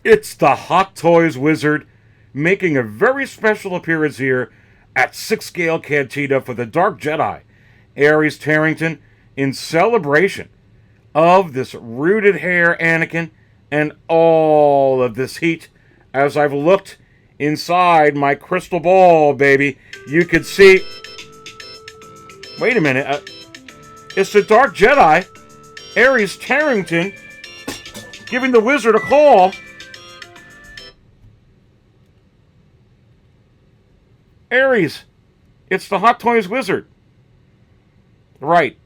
It's the Hot Toys Wizard making a very special appearance here at Six Scale Cantina for the Dark Jedi, Aries Tarrington, in celebration of this rooted hair Anakin and all of this heat. As I've looked inside my crystal ball, baby, you can see. Wait a minute. It's the Dark Jedi, Aries Tarrington, giving the wizard a call. Aries, it's the Hot Toys Wizard. Right.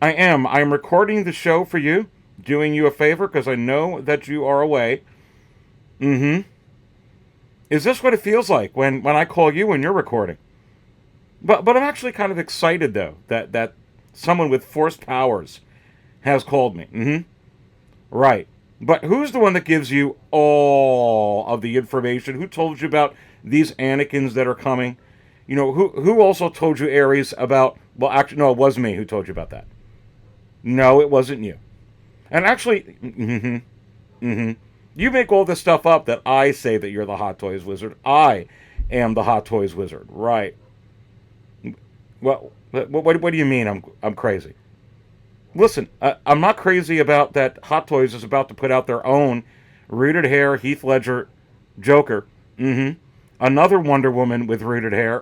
I am. I'm recording the show for you, doing you a favor because I know that you are away. Mm-hmm. Is this what it feels like when I call you when you're recording? But I'm actually kind of excited, though, that someone with forced powers has called me. Mm-hmm. Right. But who's the one that gives you all of the information? Who told you about these Anakins that are coming? You know, who also told you, Aries, about... Well, actually, no, it was me who told you about that. No, it wasn't you. And actually... You make all this stuff up that I say that you're the Hot Toys Wizard. I am the Hot Toys Wizard. Right. Well, what do you mean I'm crazy? Listen, I'm not crazy about that Hot Toys is about to put out their own rooted hair Heath Ledger Joker. Another Wonder Woman with rooted hair.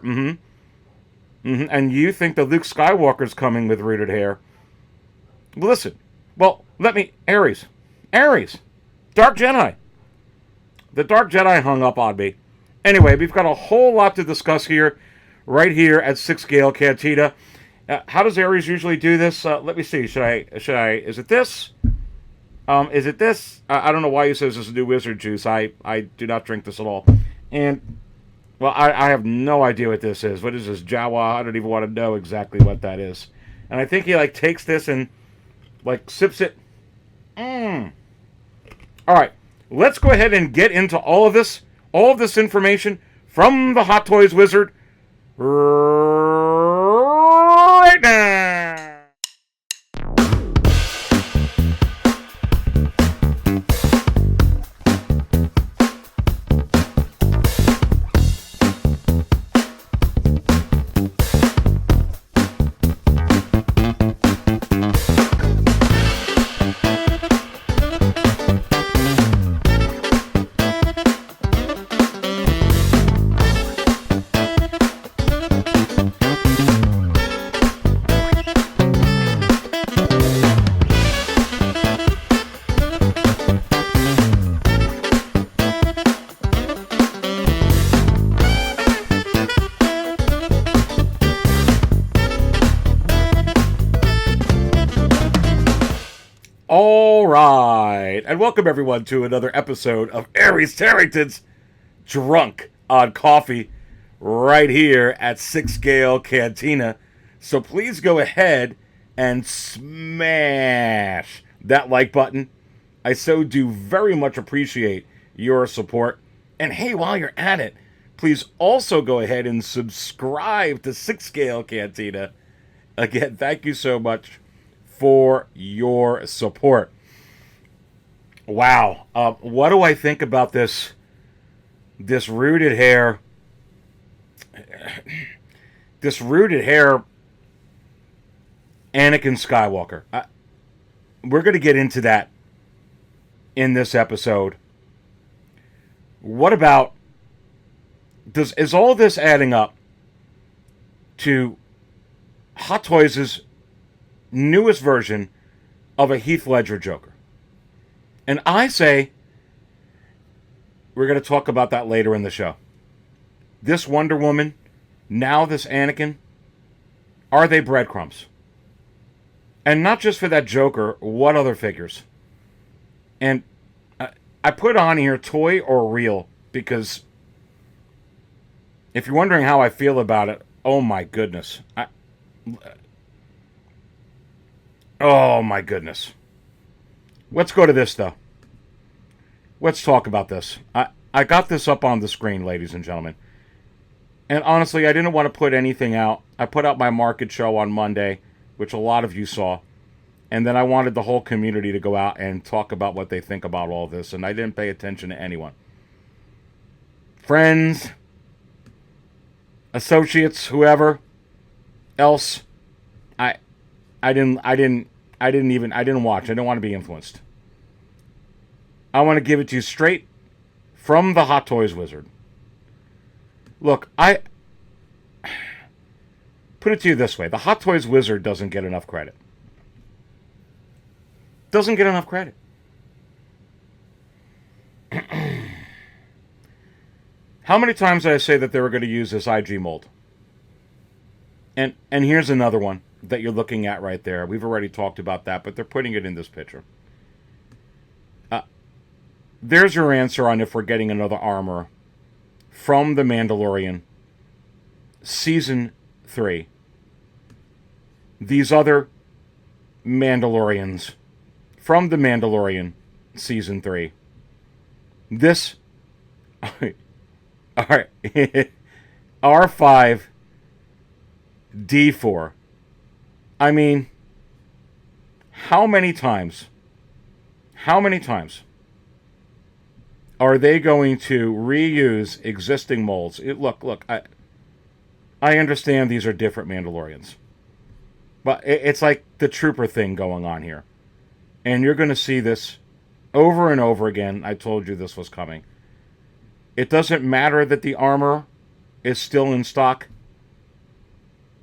And you think that Luke Skywalker's coming with rooted hair. Listen, well, Aries. Dark Jedi. The Dark Jedi hung up on me. Anyway, we've got a whole lot to discuss here, right here at Six Scale Cantina. How does Aries usually do this? Let me see. Should I? Is it this? Is it this? I don't know why he says this is new wizard juice. I do not drink this at all. And, well, I have no idea what this is. What is this? Jawa? I don't even want to know exactly what that is. And I think he, takes this and, sips it. All right. Let's go ahead and get into all of this information from the Hot Toys Wizard right now. All right, and welcome everyone to another episode of Aries Tarrington's Drunk on Coffee right here at Six Scale Cantina. So please go ahead and smash that like button. I so do very much appreciate your support. And hey, while you're at it, please also go ahead and subscribe to Six Scale Cantina. Again, thank you so much for your support. Wow. What do I think about this rooted hair? This rooted hair Anakin Skywalker. We're going to get into that in this episode. What about... Is all this adding up to Hot Toys' newest version of a Heath Ledger Joker? And I say we're going to talk about that later in the show. This Wonder Woman, now this Anakin, are they breadcrumbs? And not just for that Joker, what other figures? And I put on here toy or real because if you're wondering how I feel about it, oh my goodness. Oh my goodness. Let's go to this, though. Let's talk about this. I got this up on the screen, ladies and gentlemen. And honestly, I didn't want to put anything out. I put out my market show on Monday, which a lot of you saw. And then I wanted the whole community to go out and talk about what they think about all this, and I didn't pay attention to anyone. Friends, associates, whoever else, I I didn't I didn't I didn't watch. I didn't want to be influenced. I want to give it to you straight from the Hot Toys Wizard. Look, I put it to you this way. The Hot Toys Wizard doesn't get enough credit. Doesn't get enough credit. How many times did I say that they were going to use this IG mold? And here's another one that you're looking at right there. We've already talked about that, but they're putting it in this picture. There's your answer on if we're getting another armor from The Mandalorian Season 3. These other Mandalorians from The Mandalorian Season 3. This... Alright. R5 D4. I mean, how many times are they going to reuse existing molds? Look, I understand these are different Mandalorians. But it's like the trooper thing going on here. And you're going to see this over and over again. I told you this was coming. It doesn't matter that the armor is still in stock.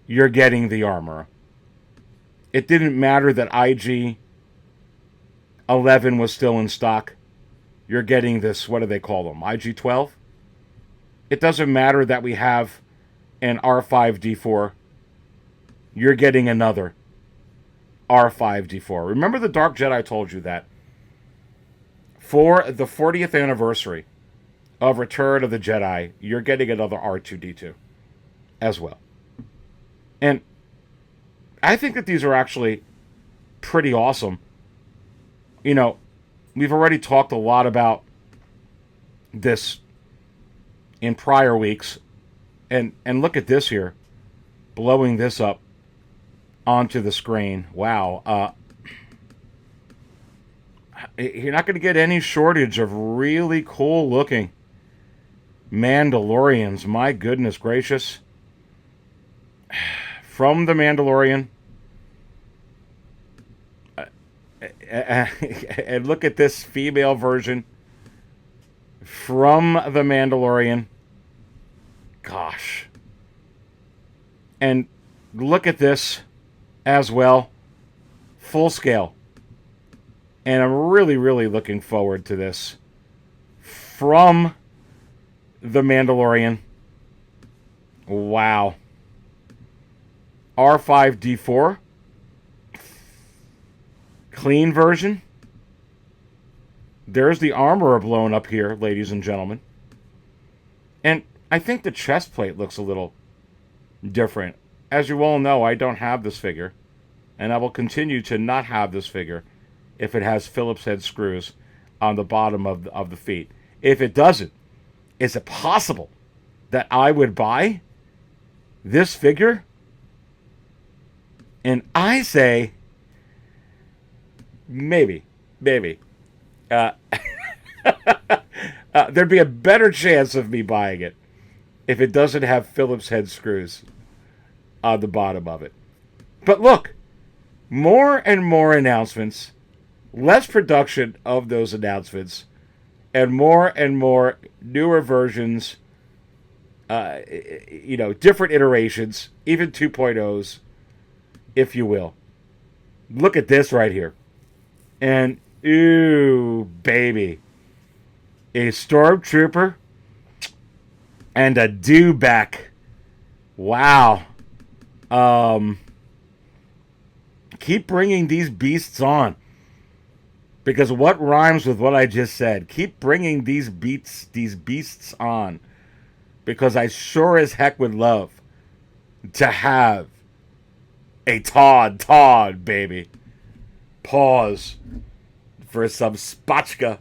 You're getting the armor. It didn't matter that IG 11 was still in stock. You're getting this, what do they call them? IG 12? It doesn't matter that we have an R5D4. You're getting another R5D4. Remember the Dark Jedi told you that for the 40th anniversary of Return of the Jedi, you're getting another R2D2 as well. And I think that these are actually pretty awesome. You know, we've already talked a lot about this in prior weeks. And look at this here. Blowing this up onto the screen. Wow. You're not going to get any shortage of really cool looking Mandalorians. My goodness gracious. From The Mandalorian. And look at this female version from The Mandalorian. Gosh. And look at this as well. Full scale. And I'm really, really looking forward to this. From The Mandalorian. Wow. R5D4. Clean version. There's the armor blown up here, ladies and gentlemen. And I think the chest plate looks a little different. As you all know, I don't have this figure. And I will continue to not have this figure if it has Phillips head screws on the bottom of the feet. If it doesn't, is it possible that I would buy this figure? And I say, maybe. There'd be a better chance of me buying it if it doesn't have Phillips head screws on the bottom of it. But look, more and more announcements, less production of those announcements, and more newer versions, different iterations, even 2.0s, if you will. Look at this right here. And, ooh, baby. A stormtrooper and a dewback. Wow. Keep bringing these beasts on. Because what rhymes with what I just said? Keep bringing these beasts on. Because I sure as heck would love to have a Todd, baby. Pause for some spatchka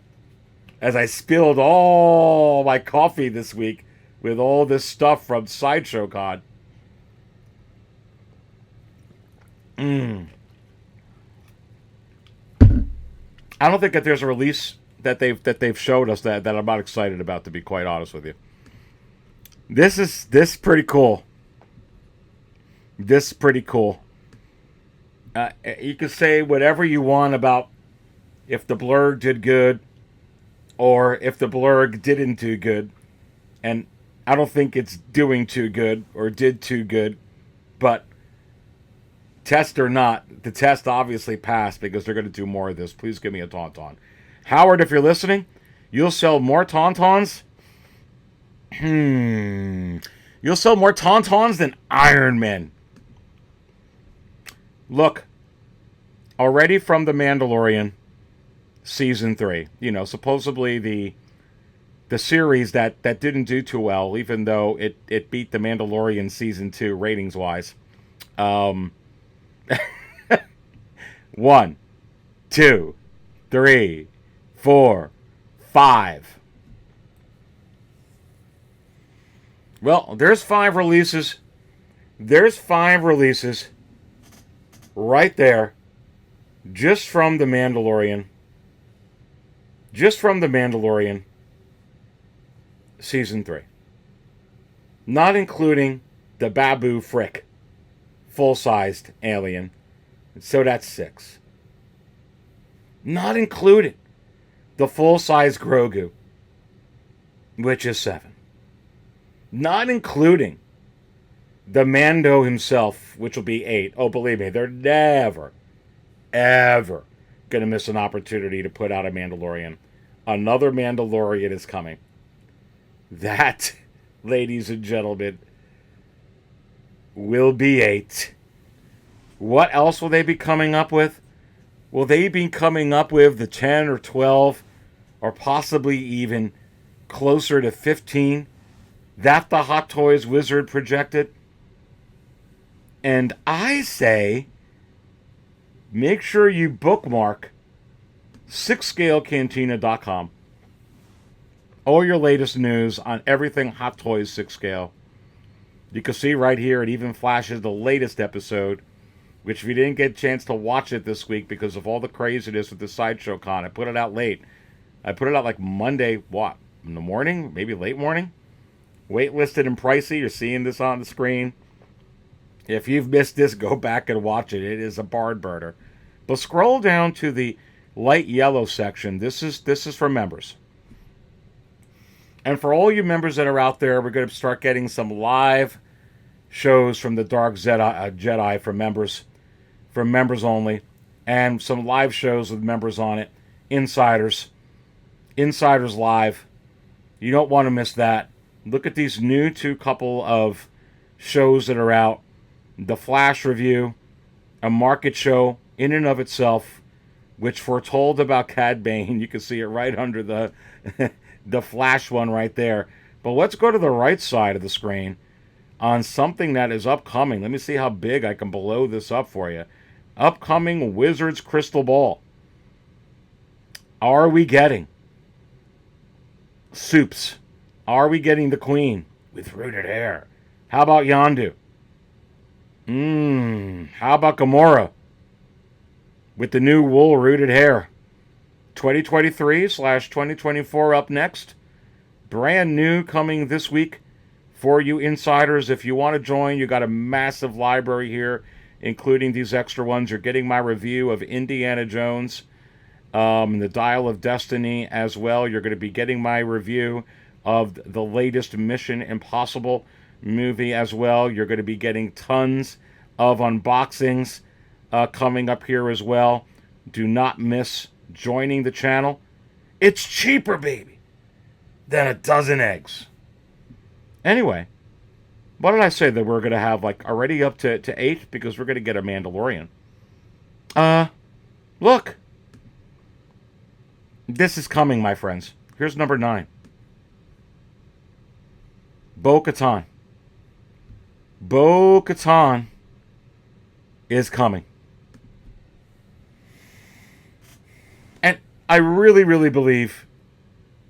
as I spilled all my coffee this week with all this stuff from Sideshow Con. I don't think that there's a release that they've showed us that I'm not excited about, to be quite honest with you. This is pretty cool. This is pretty cool. You can say whatever you want about if the blurg did good or if the blurg didn't do good. And I don't think it's doing too good or did too good. But test or not, the test obviously passed because they're going to do more of this. Please give me a tauntaun. Howard, if you're listening, you'll sell more tauntauns. You'll sell more tauntauns than Iron Man. Look, already from The Mandalorian, Season 3. You know, supposedly the series that didn't do too well, even though it beat The Mandalorian Season 2 ratings-wise. 1, 2, 3, 4, 5. Well, there's 5 releases. There's 5 releases right there just from The Mandalorian. Just from The Mandalorian Season 3. Not including the Babu Frick full-sized alien. So that's 6. Not including the full-size Grogu, which is 7. Not including the Mando himself, which will be 8. Oh, believe me, they're never, ever going to miss an opportunity to put out a Mandalorian. Another Mandalorian is coming. That, ladies and gentlemen, will be 8. What else will they be coming up with? Will they be coming up with the 10 or 12 or possibly even closer to 15 that the Hot Toys Wizard projected? And I say, make sure you bookmark 6scalecantina.com. All your latest news on everything Hot Toys 6 Scale. You can see right here, it even flashes the latest episode, which if you didn't get a chance to watch it this week because of all the craziness with the Sideshow Con, I put it out late. I put it out like Monday, what, in the morning? Maybe late morning? Waitlisted and pricey. You're seeing this on the screen. If you've missed this, go back and watch it. It is a barn burner. But scroll down to the light yellow section. This is for members. And for all you members that are out there, we're going to start getting some live shows from the Dark Jedi for members only, and some live shows with members on it. Insiders Live. You don't want to miss that. Look at these new 2 couple of shows that are out. The Flash Review, a market show in and of itself, which foretold about Cad Bane. You can see it right under the the Flash one right there. But let's go to the right side of the screen on something that is upcoming. Let me see how big I can blow this up for you. Upcoming Wizards Crystal Ball. Are we getting Soups? Are we getting the Queen with rooted hair? How about Yondu? How about Gamora with the new wool rooted hair? 2023/2024 up next. Brand new coming this week for you insiders. If you want to join, you got a massive library here, including these extra ones. You're getting my review of Indiana Jones, the Dial of Destiny as well. You're going to be getting my review of the latest Mission Impossible movie as well. You're going to be getting tons of unboxings coming up here as well. Do not miss joining the channel. It's cheaper, baby, than a dozen eggs. Anyway, what did I say that we're going to have, like, already up to 8? Because we're going to get a Mandalorian. Look. This is coming, my friends. Here's number 9. Bo-Katan. Bo-Katan is coming. And I really, really believe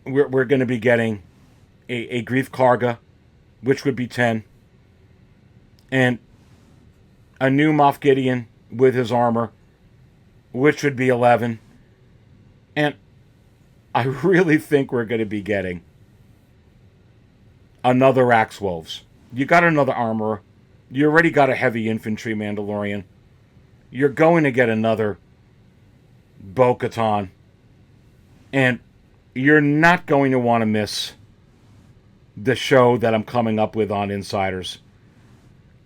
we're going to be getting a Grief Karga, which would be 10. And a new Moff Gideon with his armor, which would be 11. And I really think we're going to be getting another Axe Wolves. You got another armorer. You already got a heavy infantry Mandalorian. You're going to get another Bo-Katan. And you're not going to want to miss the show that I'm coming up with on Insiders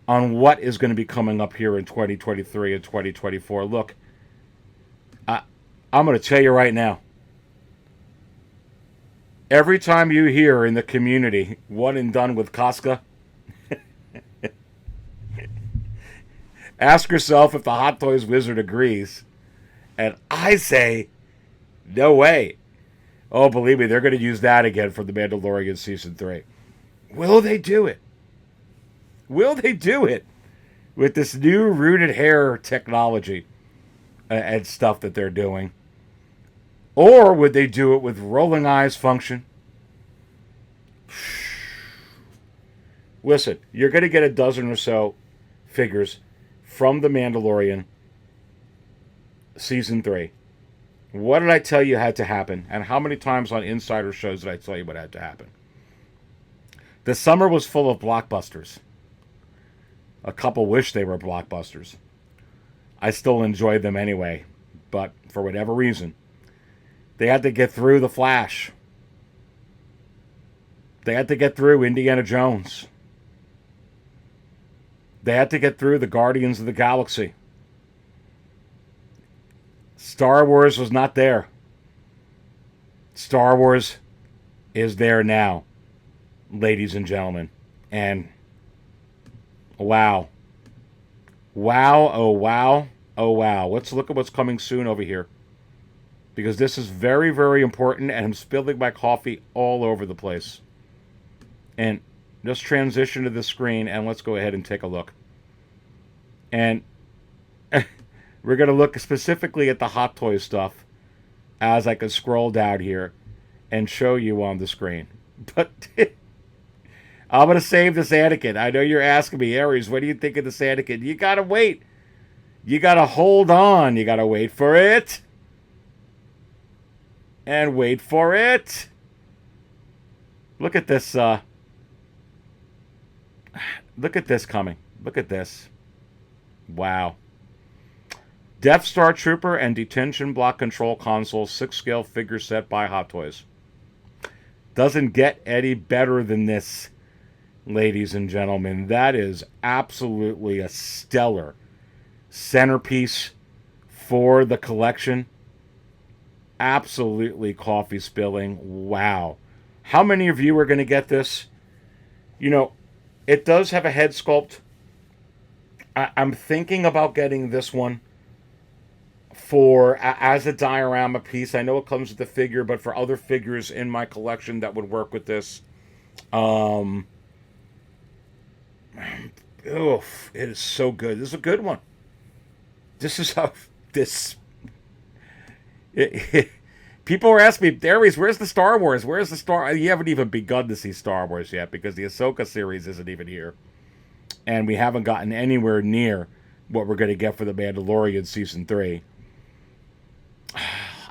on what is going to be coming up here in 2023 and 2024. Look, I'm going to tell you right now. Every time you hear in the community one and done with Casca, ask yourself if the Hot Toys Wizard agrees. And I say, no way. Oh, believe me, they're going to use that again for The Mandalorian Season 3. Will they do it? Will they do it with this new rooted hair technology and stuff that they're doing? Or would they do it with rolling eyes function? Listen, you're going to get a dozen or so figures from The Mandalorian Season 3. What did I tell you had to happen? And how many times on Insider shows did I tell you what had to happen? The summer was full of blockbusters. A couple wish they were blockbusters. I still enjoyed them anyway. But for whatever reason, they had to get through The Flash. They had to get through Indiana Jones. They had to get through the Guardians of the Galaxy. Star Wars was not there. Star Wars is there now, ladies and gentlemen. And wow. Wow, oh wow, oh wow. Let's look at what's coming soon over here. Because this is very, very important, and I'm spilling my coffee all over the place. And just transition to the screen, and let's go ahead and take a look. And we're going to look specifically at the Hot Toys stuff as I can scroll down here and show you on the screen. But I'm going to save this Anakin. I know you're asking me, Aries, what do you think of this Anakin? You got to wait. You got to hold on. You got to wait for it. And wait for it. Look at this. Look at this coming. Look at this. Wow. Death Star Trooper and Detention Block Control Console 6-scale figure set by Hot Toys. Doesn't get any better than this, ladies and gentlemen. That is absolutely a stellar centerpiece for the collection. Absolutely coffee spilling. Wow. How many of you are going to get this? You know, it does have a head sculpt. I'm thinking about getting this one for as a diorama piece. I know it comes with the figure, but for other figures in my collection that would work with this. Oof, it is so good. This is a good one. This is how this... People are asking me, Aries, where's the Star Wars? Where's the Star... You haven't even begun to see Star Wars yet because the Ahsoka series isn't even here. And we haven't gotten anywhere near what we're going to get for The Mandalorian Season 3.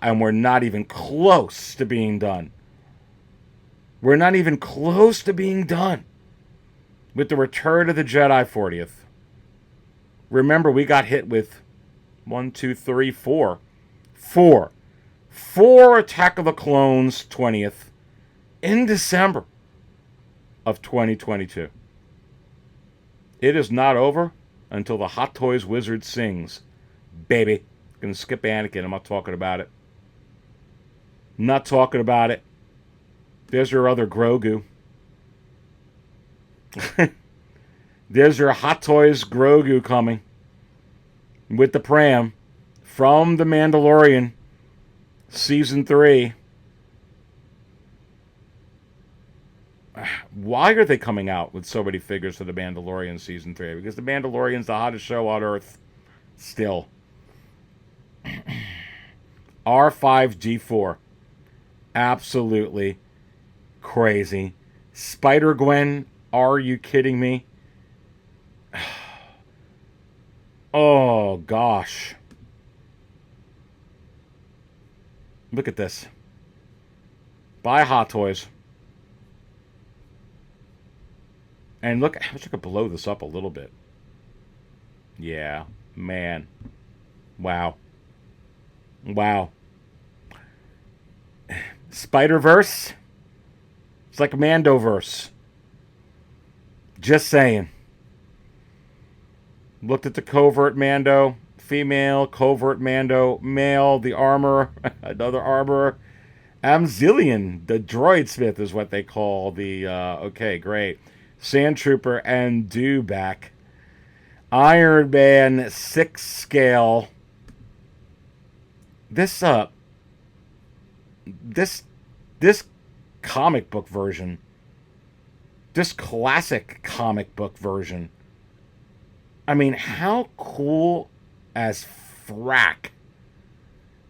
And we're not even close to being done. We're not even close to being done with the Return of the Jedi 40th. Remember, we got hit with 4 Attack of the Clones 20th in December of 2022. It is not over until the Hot Toys Wizard sings. Baby. Gonna skip Anakin. I'm not talking about it. Not talking about it. There's your other Grogu. There's your Hot Toys Grogu coming with the pram from The Mandalorian Season 3. Why are they coming out with so many figures for The Mandalorian Season 3? Because The Mandalorian's the hottest show on Earth. Still. R5-D4. Absolutely crazy. Spider-Gwen, are you kidding me? Oh, gosh. Look at this. Buy Hot Toys. And look, I wish I could blow this up a little bit. Yeah, man. Wow. Wow. Spider-Verse. It's like Mandoverse. Just saying. Looked at the covert Mando. Female, covert Mando. Male, the armor. Another armor. Amzillion, the droid smith is what they call the, okay, great. Sand Trooper and Dewback. Iron Man 6 scale. This comic book version, this classic comic book version, I mean, how cool as frack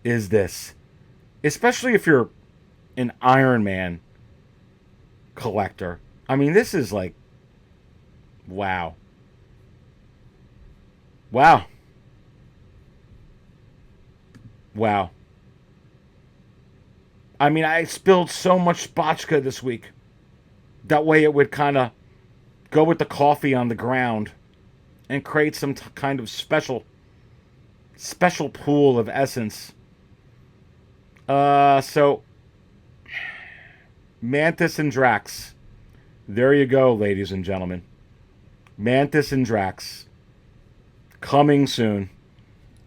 is this? Especially if you're an Iron Man collector. I mean, this is like, wow. Wow. Wow. I mean, I spilled so much spotchka this week. That way it would kind of go with the coffee on the ground and create some kind of special pool of essence. So, Mantis and Drax. There you go, ladies and gentlemen. Mantis and Drax. Coming soon.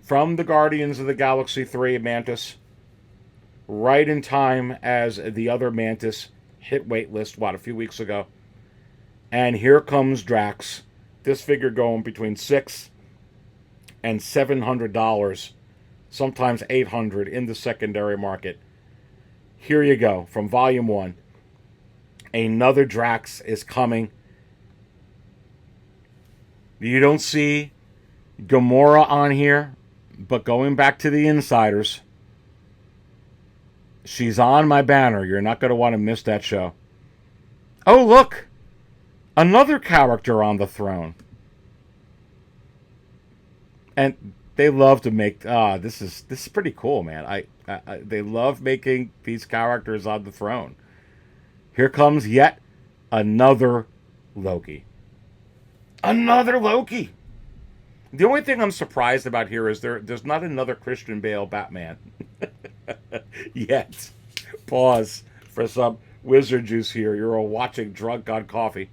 From the Guardians of the Galaxy 3, Mantis. Right in time as the other Mantis hit waitlist, a few weeks ago. And here comes Drax. This figure going between $600 and $700. Sometimes $800 in the secondary market. Here you go, from Volume 1. Another Drax is coming. You don't see Gamora on here, but going back to the insiders, she's on my banner. You're not going to want to miss that show. Oh, look! Another character on the throne. And they love to make... this is pretty cool, man. They love making these characters on the throne. Here comes yet another Loki. Another Loki! The only thing I'm surprised about here is there's not another Christian Bale Batman. Yet. Pause for some wizard juice here. You're all watching Drunk on Coffee.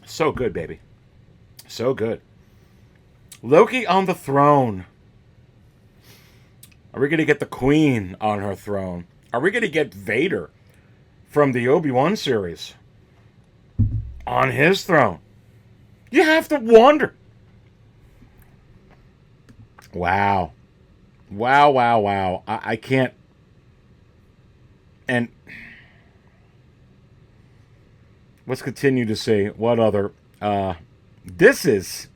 So good, baby. So good. Loki on the throne. Are we going to get the Queen on her throne? Are we going to get Vader from the Obi-Wan series on his throne? You have to wonder. Wow. Wow, wow, wow. I can't. And let's continue to see what other. This is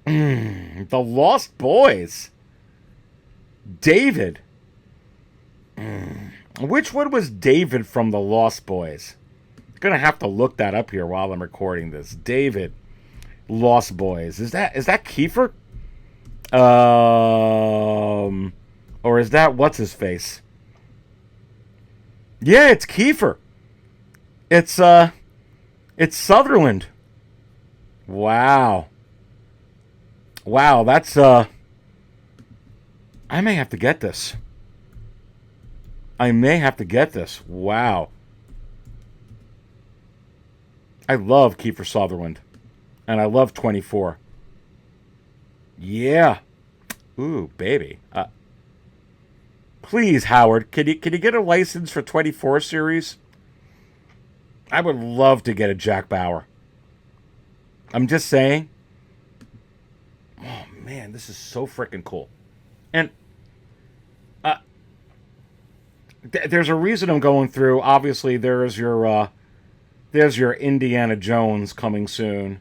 The Lost Boys. David. Which one was David from The Lost Boys? I'm gonna have to look that up here while I'm recording this. David, Lost Boys. Is that Kiefer? Or is that what's his face? Yeah, it's Kiefer. It's Sutherland. Wow. Wow, that's I may have to get this. Wow. I love Kiefer Sutherland. And I love 24. Yeah. Ooh, baby. Please, Howard, can you get a license for 24 series? I would love to get a Jack Bauer. I'm just saying. Oh, man, this is so freaking cool. And there's a reason I'm going through. Obviously, there's your Indiana Jones coming soon.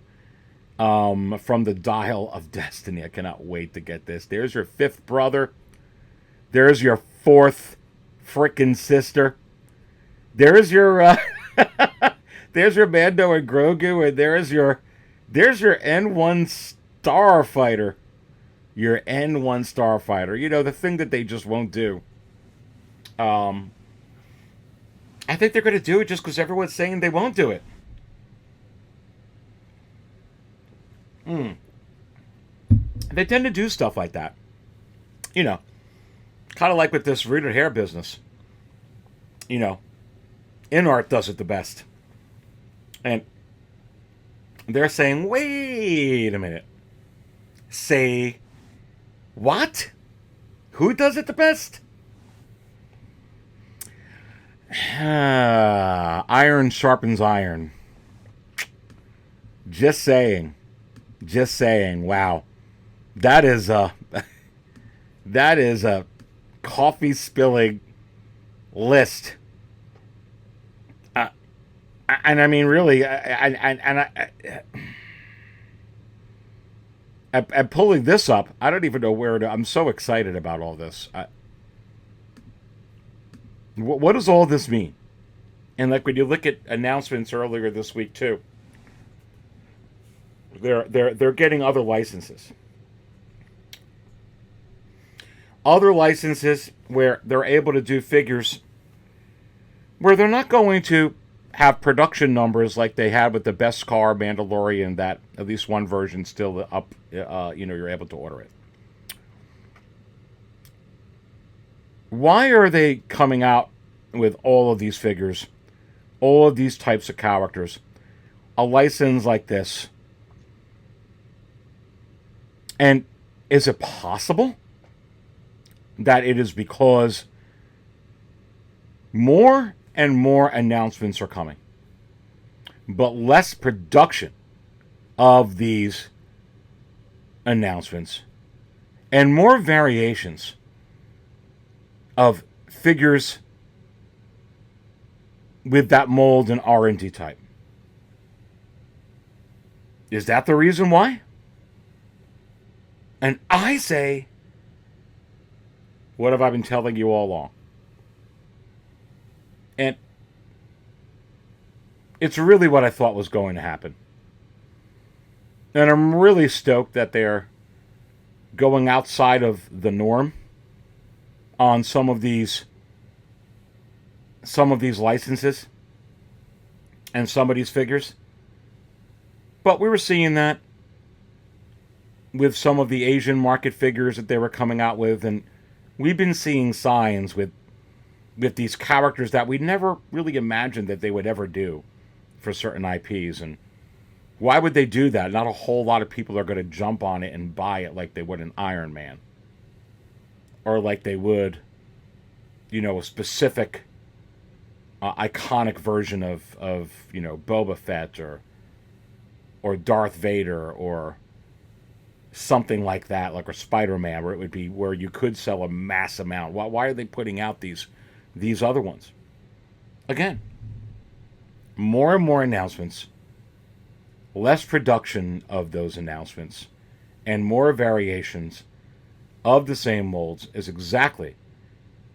From the Dial of Destiny. I cannot wait to get this. There's your fifth brother. There's your fourth frickin' sister. There's your there's your Mando and Grogu, and there's your N1 Starfighter. your N1 starfighter. You know, the thing that they just won't do. Um, I think they're going to do it just because everyone's saying they won't do it. Mm. They tend to do stuff like that. You know, kind of like with this rooted hair business. You know, InArt does it the best. And they're saying, wait a minute. Say, what? Who does it the best? Iron sharpens iron. Just saying. Just saying. Wow. That is a that is a coffee spilling list. Uh, and I mean, really, I'm pulling this up. I don't even know where to. I'm so excited about all this. What does all this mean? And like when you look at announcements earlier this week too, they're getting other licenses where they're able to do figures where they're not going to have production numbers like they had with the best car Mandalorian, that at least one version still up. You're able to order it. Why are they coming out with all of these figures, all of these types of characters, a license like this? And is it possible that it is because more and more announcements are coming, but less production of these announcements and more variations of figures with that mold and R&D type? Is that the reason why? And I say, what have I been telling you all along? And it's really what I thought was going to happen. And I'm really stoked that they're going outside of the norm on some of these licenses and some of these figures. But we were seeing that with some of the Asian market figures that they were coming out with, and we've been seeing signs with these characters that we never really imagined that they would ever do for certain IPs. And why would they do that? Not a whole lot of people are going to jump on it and buy it like they would an Iron Man, or like they would, a specific iconic version of Boba Fett or Darth Vader or something like that, like a Spider-Man, where it would be where you could sell a mass amount. Why are they putting out these other ones? Again, more and more announcements, less production of those announcements, and more variations of the same molds is exactly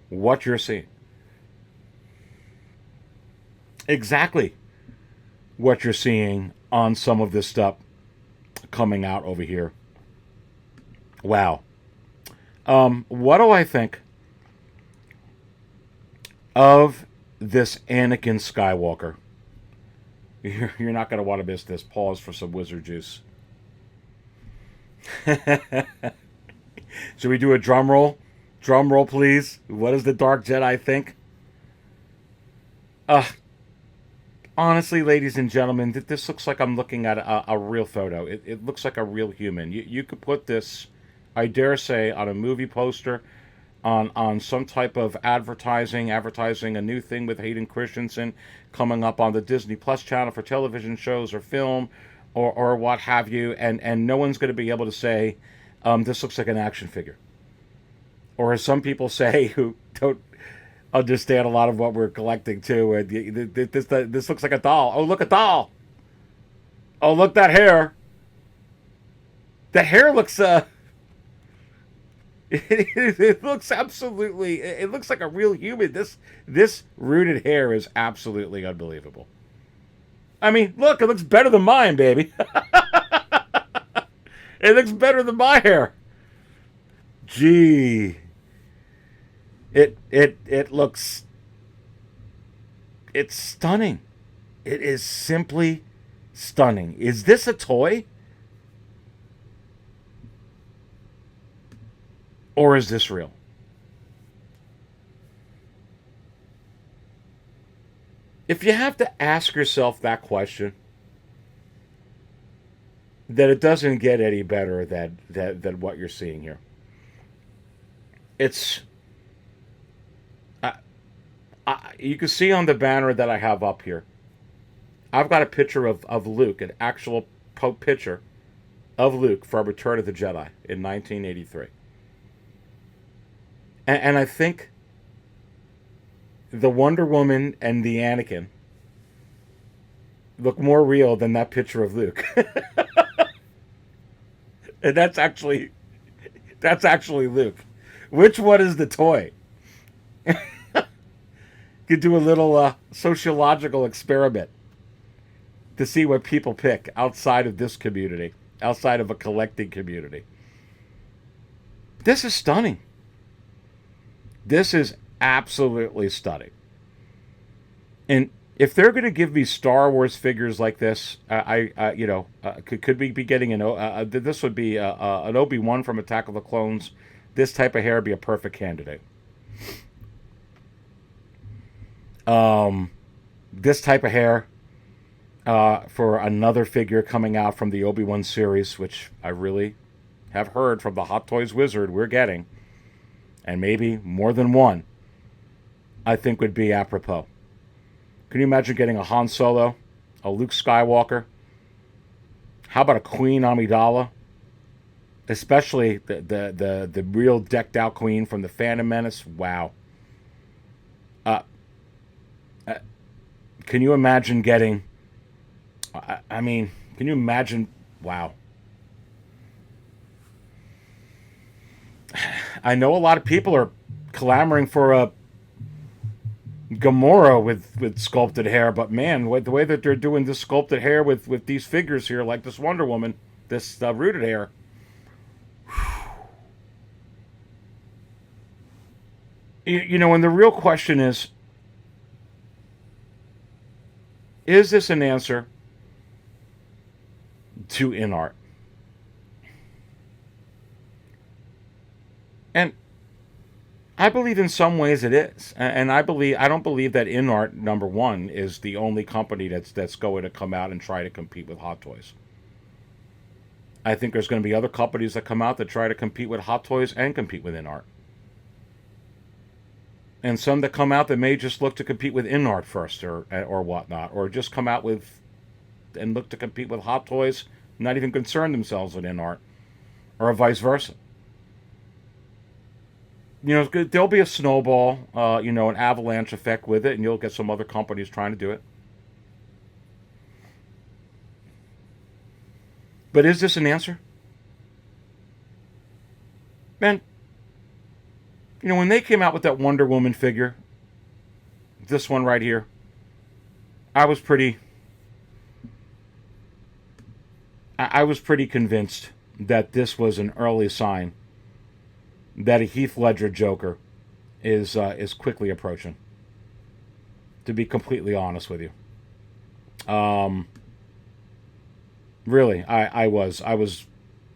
what you're seeing. Exactly what you're seeing on some of this stuff coming out over here. Wow. What do I think of this Anakin Skywalker? You're not going to want to miss this. Pause for some wizard juice. Should we do a drum roll? Drum roll, please. What does the Dark Jedi think? Honestly, ladies and gentlemen, this looks like I'm looking at a real photo. It looks like a real human. You could put this, I dare say, on a movie poster, on some type of advertising a new thing with Hayden Christensen coming up on the Disney Plus channel for television shows or film or what have you, and no one's going to be able to say, this looks like an action figure. Or as some people say who don't understand a lot of what we're collecting too, this looks like a doll. Oh, look, a doll. Oh, look, that hair. The hair looks it looks absolutely, it looks like a real human. This rooted hair is absolutely unbelievable. I mean, look, it looks better than mine, baby. It looks better than my hair. Gee, it looks, it's stunning. It is simply stunning. Is this a toy or is this real? If you have to ask yourself that question, then it doesn't get any better than what you're seeing here. It's I, you can see on the banner that I have up here. I've got a picture of Luke, an actual picture of Luke from Return of the Jedi in 1983. And I think the Wonder Woman and the Anakin look more real than that picture of Luke. And that's actually Luke. Which one is the toy? Could do a little sociological experiment to see what people pick outside of this community, outside of a collecting community. This is stunning. This is absolutely stunning. And if they're going to give me Star Wars figures like this, could we be getting this would be an Obi-Wan from Attack of the Clones. This type of hair would be a perfect candidate. This type of hair for another figure coming out from the Obi-Wan series, which I really have heard from the Hot Toys Wizard we're getting, and maybe more than one, I think would be apropos. Can you imagine getting a Han Solo, a Luke Skywalker? How about a Queen Amidala? Especially the real decked out Queen from the Phantom Menace. Wow. Uh, uh, can you imagine getting? I mean, can you imagine? Wow. I know a lot of people are clamoring for a Gamora with sculpted hair, but man, the way that they're doing this sculpted hair with these figures here, like this Wonder Woman, this rooted hair. And the real question is this an answer to in art? And I believe in some ways it is, and I don't believe that InArt number one is the only company that's going to come out and try to compete with Hot Toys. I think there's going to be other companies that come out that try to compete with Hot Toys and compete with InArt, and some that come out that may just look to compete with InArt first or whatnot, or just come out with and look to compete with Hot Toys, not even concern themselves with InArt, or vice versa. There'll be a snowball, an avalanche effect with it, and you'll get some other companies trying to do it. But is this an answer? Man, when they came out with that Wonder Woman figure, this one right here, I was pretty, I was pretty convinced that this was an early sign that a Heath Ledger Joker is quickly approaching. To be completely honest with you, really, I was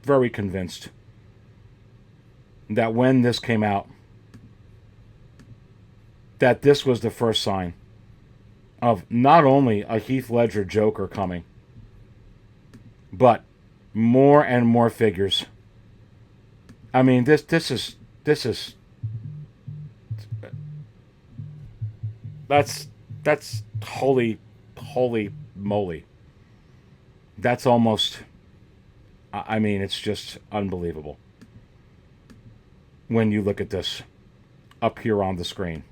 very convinced that when this came out, that this was the first sign of not only a Heath Ledger Joker coming, but more and more figures. I mean, this is that's holy moly. That's almost, I mean, it's just unbelievable when you look at this up here on the screen.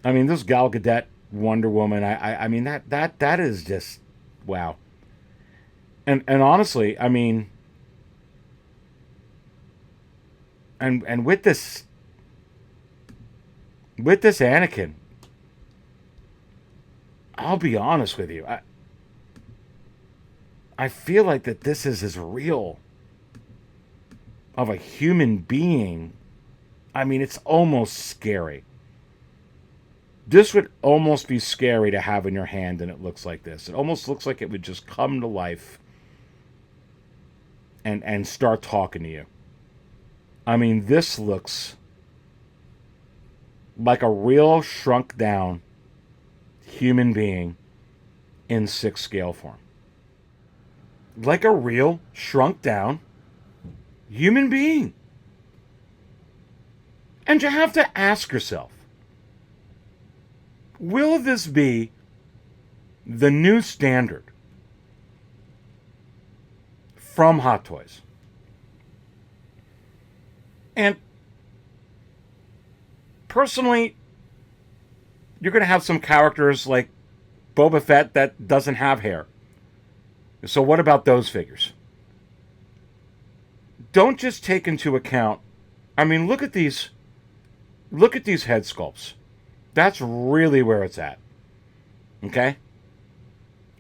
I mean, this Gal Gadot Wonder Woman, I mean that is just wow. And honestly, I mean, and with this Anakin, I'll be honest with you. I feel like that this is as real of a human being, I mean, it's almost scary. This would almost be scary to have in your hand, and it looks like this. It almost looks like it would just come to life and start talking to you. I mean, this looks like a real shrunk down human being in 6 scale form. Like a real shrunk down human being. And you have to ask yourself, will this be the new standard from Hot Toys? And personally, you're going to have some characters like Boba Fett that doesn't have hair. So what about those figures? Don't just take into account, I mean, look at these head sculpts. That's really where it's at. Okay?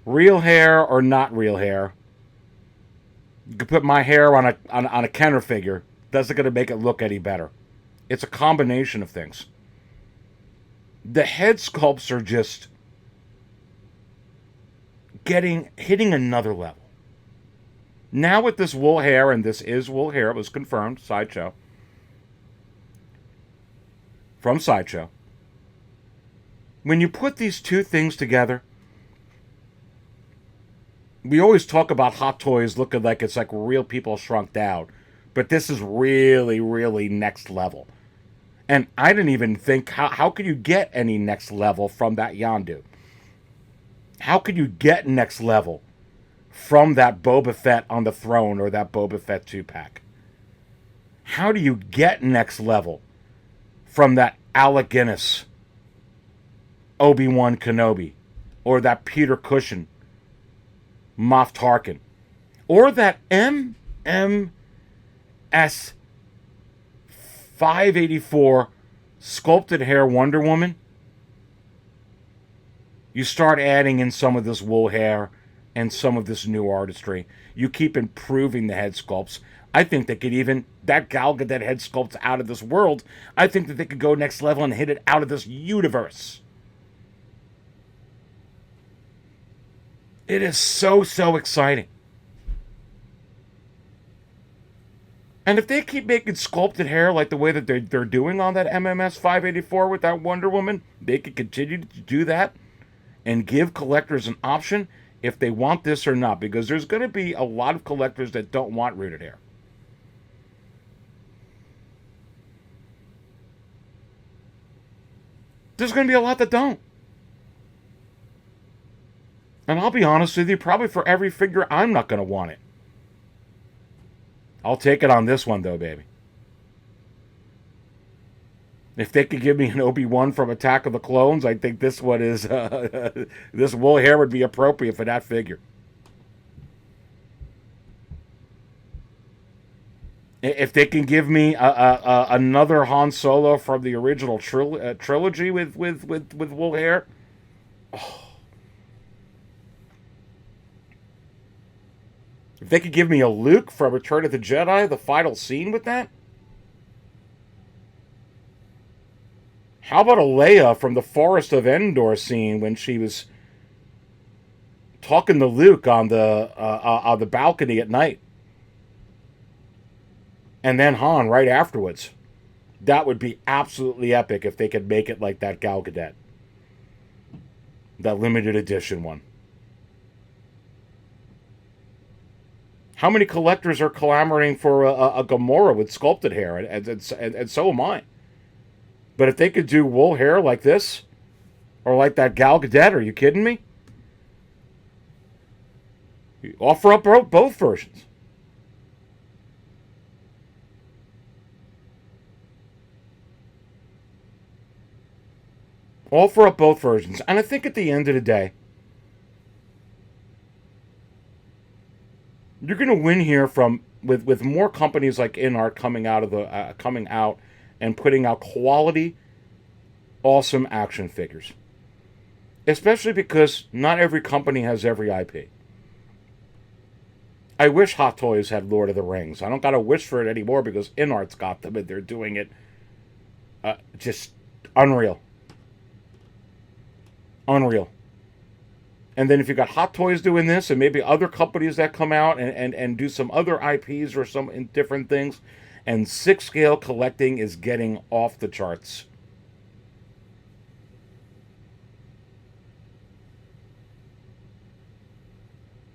Real hair or not real hair. You could put my hair on a Kenner figure. Doesn't going to make it look any better. It's a combination of things. The head sculpts are just hitting another level. Now with this wool hair, and this is wool hair, it was confirmed, Sideshow. From Sideshow. When you put these two things together, we always talk about Hot Toys looking like it's like real people shrunk down. But this is really, really next level. And I didn't even think, how could you get any next level from that Yondu? How could you get next level from that Boba Fett on the throne or that Boba Fett 2-pack? How do you get next level from that Alec Guinness Obi-Wan Kenobi, or that Peter Cushing Moff Tarkin, or that MMS 584 sculpted hair Wonder Woman? You start adding in some of this wool hair and some of this new artistry. You keep improving the head sculpts. I think they could even, that Gal Gadot head sculpt's out of this world. I think that they could go next level and hit it out of this universe. It is so, so exciting. And if they keep making sculpted hair like the way that they're doing on that MMS 584 with that Wonder Woman, they could continue to do that and give collectors an option if they want this or not. Because there's going to be a lot of collectors that don't want rooted hair. There's going to be a lot that don't. And I'll be honest with you, probably for every figure, I'm not going to want it. I'll take it on this one, though, baby. If they could give me an Obi-Wan from Attack of the Clones, I think this one is... this wool hair would be appropriate for that figure. If they can give me another Han Solo from the original trilogy with wool hair... Oh. If they could give me a Luke from Return of the Jedi, the final scene with that. How about a Leia from the Forest of Endor scene when she was talking to Luke on the balcony at night? And then Han right afterwards. That would be absolutely epic if they could make it like that Gal Gadot. That limited edition one. How many collectors are clamoring for a Gamora with sculpted hair? And so am I. But if they could do wool hair like this, or like that Gal Gadot, are you kidding me? Offer up both versions. Offer up both versions. And I think at the end of the day, you're going to win here with more companies like InArt coming out and putting out quality, awesome action figures. Especially because not every company has every IP. I wish Hot Toys had Lord of the Rings. I don't gotta wish for it anymore because InArt's got them and they're doing it just unreal. Unreal. And then if you got Hot Toys doing this and maybe other companies that come out and do some other IPs or some different things, and 6 scale collecting is getting off the charts.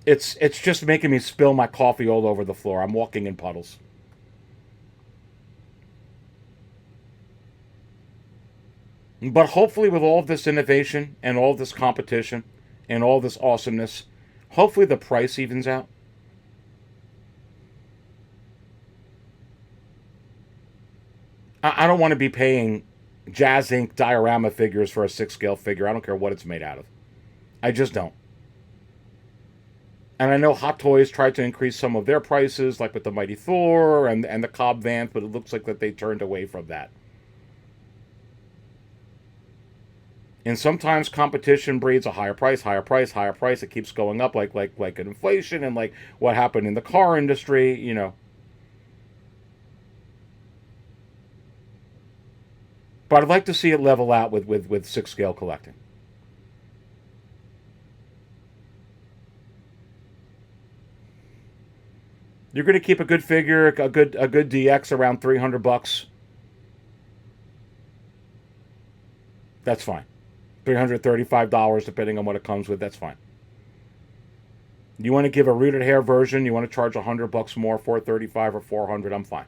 It's just making me spill my coffee all over the floor. I'm walking in puddles. But hopefully, with all of this innovation and all this competition and all this awesomeness, hopefully the price evens out. I don't want to be paying Jazz Inc. diorama figures for a 6 scale figure. I don't care what it's made out of. I just don't. And I know Hot Toys tried to increase some of their prices, like with the Mighty Thor and the Cobb Vanth, but it looks like that they turned away from that. And sometimes competition breeds a higher price, higher price, higher price. It keeps going up like an inflation and like what happened in the car industry. But I'd like to see it level out with 6 scale collecting. You're going to keep a good figure, a good DX around $300. That's fine. $335 depending on what it comes with. That's fine. You want to give a rooted hair version? You want to charge $100 more, $435 or $400? I'm fine.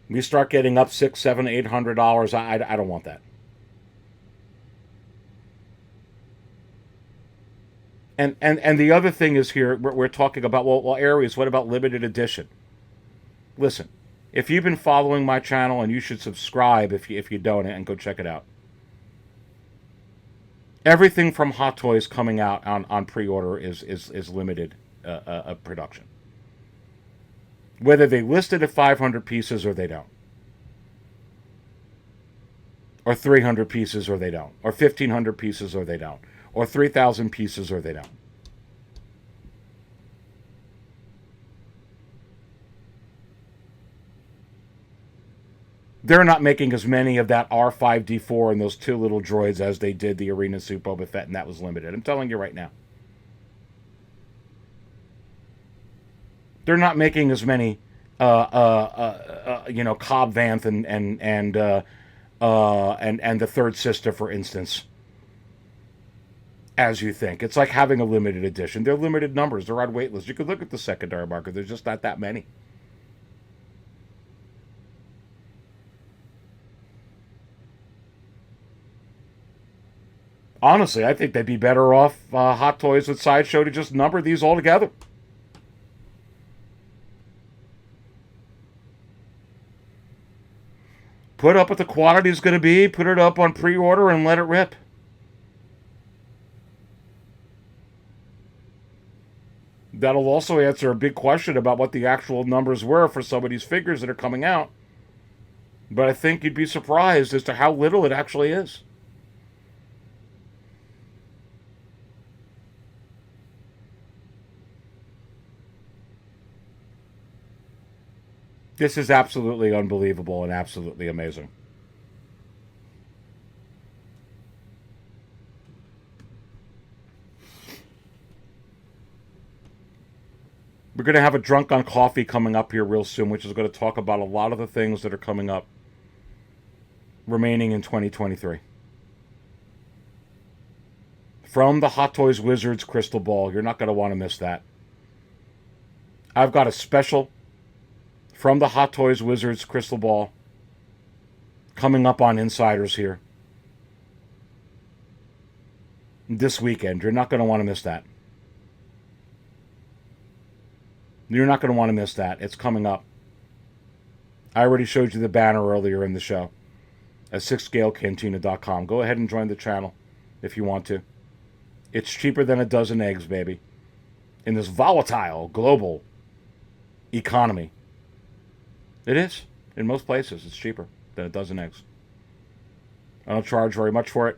We start getting up $600, $700, $800. I don't want that. And the other thing is here we're talking about well Aries. What about limited edition? Listen, if you've been following my channel, and you should subscribe if you don't, and go check it out. Everything from Hot Toys coming out on pre-order is limited production. Whether they list it at 500 pieces or they don't, or 300 pieces or they don't, or 1,500 pieces or they don't, or 3,000 pieces or they don't. They're not making as many of that R5D4 and those two little droids as they did the Arena Suit Boba Fett, and that was limited. I'm telling you right now. They're not making as many, Cobb Vanth and the Third Sister, for instance, as you think. It's like having a limited edition. They're limited numbers. They're on wait lists. You could look at the secondary market. There's just not that many. Honestly, I think they'd be better off, Hot Toys with Sideshow, to just number these all together. Put up what the quantity is going to be, put it up on pre-order, and let it rip. That'll also answer a big question about what the actual numbers were for some of these figures that are coming out. But I think you'd be surprised as to how little it actually is. This is absolutely unbelievable and absolutely amazing. We're going to have a drunk on coffee coming up here real soon, which is going to talk about a lot of the things that are coming up remaining in 2023. From the Hot Toys Wizards crystal ball, you're not going to want to miss that. I've got a special from the Hot Toys Wizards crystal ball coming up on Insiders here this weekend. You're not going to want to miss that. You're not going to want to miss that. It's coming up. I already showed you the banner earlier in the show at 6scalecantina.com. Go ahead and join the channel if you want to. It's cheaper than a dozen eggs, baby. In this volatile global economy. It is. In most places, it's cheaper than a dozen eggs. I don't charge very much for it.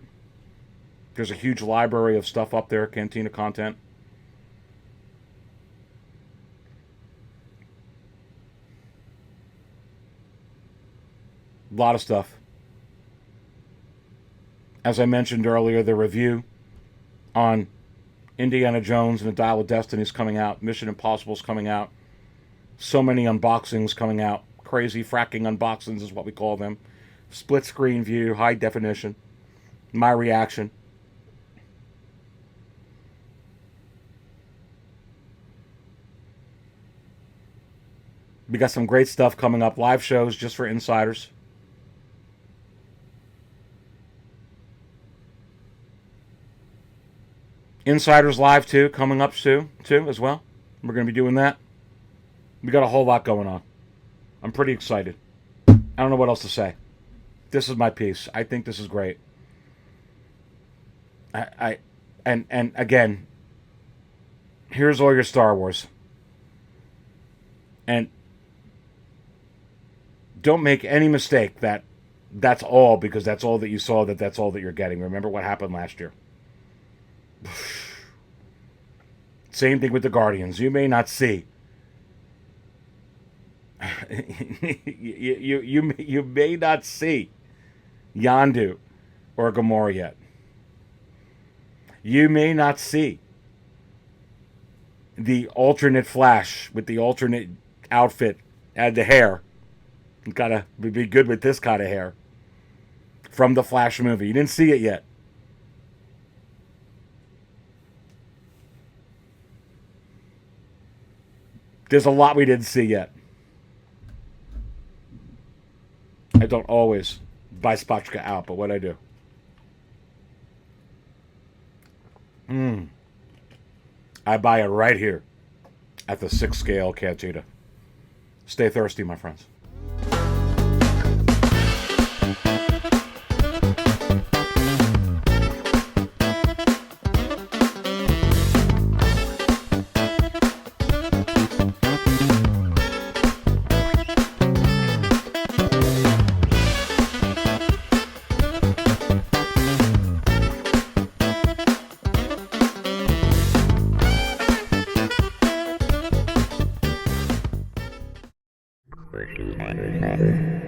There's a huge library of stuff up there, Cantina content. A lot of stuff. As I mentioned earlier, the review on Indiana Jones and the Dial of Destiny is coming out. Mission Impossible is coming out. So many unboxings coming out. Crazy fracking unboxings is what we call them. Split screen view, high definition. My reaction. We got some great stuff coming up. Live shows just for insiders. Insiders Live too, coming up too as well. We're going to be doing that. We got a whole lot going on. I'm pretty excited. I don't know what else to say. This is my piece. I think this is great. And again, here's all your Star Wars. And don't make any mistake that that's all because that's all that you saw, that's all that you're getting. Remember what happened last year. Same thing with the Guardians. You may not see. you may not see Yondu or Gamora yet. You may not see the alternate Flash with the alternate outfit and the hair. You gotta be good with this kind of hair from the Flash movie. You didn't see it yet. There's a lot we didn't see yet. I don't always buy Spotchka out, but what I do. I buy it right here at the 6 scale Cantina. Stay thirsty, my friends. Pretty